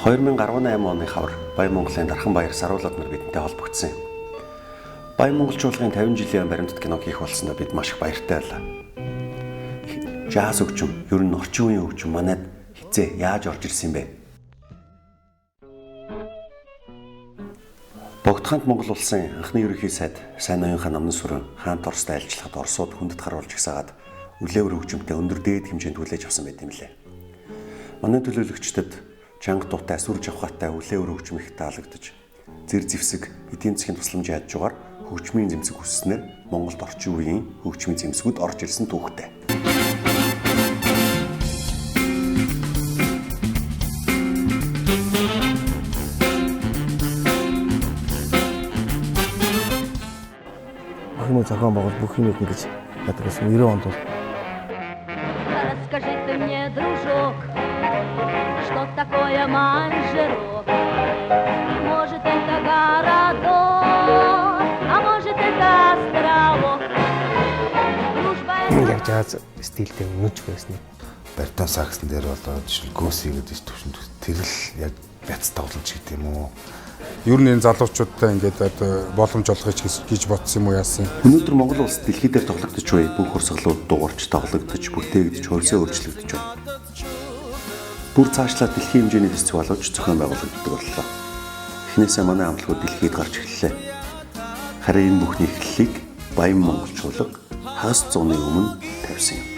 2018 оны хавар Баян Монголын Дархан Баяр Саруулаад нар бидэнтэй холбогдсон юм. Баян монголчуудын 50 жилийн баримтат кино хийх болсондоо бид маш их баяртай байлаа. Жаз хөгжим, ер нь орчин үеийн хөгжим манайд хизээ яаж орж ирсэн бэ? Богдхаант Монгол улсын анхны ерөнхий сайд Сайн ноёнхаа намнан сүрэн хаант Оростой айлчлахад Оросууд хүндэт харуулж гисаагаад үлээвэр хөгжимтэй өндөр дээд хэмжээнд хүлээж авсан байт юм лээ. Манай төлөөлөгчдөд чанга дуутай сүрж авахтай үлээвэр хөгжим их таалагдж зэр зэвсэг эдийн засгийн тусламжийн хажуугаар хөгжмийн зэмсэг үсснээр Монголд орчин үеийн хөгжмийн зэмсгүүд орж ирсэн түүхтэй. Мы зохион байгуул бүх юм ингэж яадаг гэсэн 90 онд бол Расскажи ты мне, дружок, что такое манжерок? Может, это городок, а может, это островок. яг жаз стилтэй өнөж байсан. Баритон саксн дээр болоо жишээл гөөсий гэдэг төвшөнд тэр л яг бяц тоглож гэдэг юм уу? Ер нь энэ залуучуудтай ингээд одоо боломж олгож хийж бодсон юм уу яасан. Өнөөдөр Монгол улс дэлхий дээр тоглогдож буй бүх урсгалууд дуурч тоглогдож, бүтээгдэж, хөрсөө өөрчлөгдөж байна. Бүр цаашлаад дэлхийн хэмжээний фестивалууд зохион байгуулагддаг боллоо. Эхнээсээ манай амтлагууд дэлхийд гарч эхэллээ. Харин энэ бүхний эхлэлийг Баян монголчуулга хагас зууны өмнө тавьсан юм.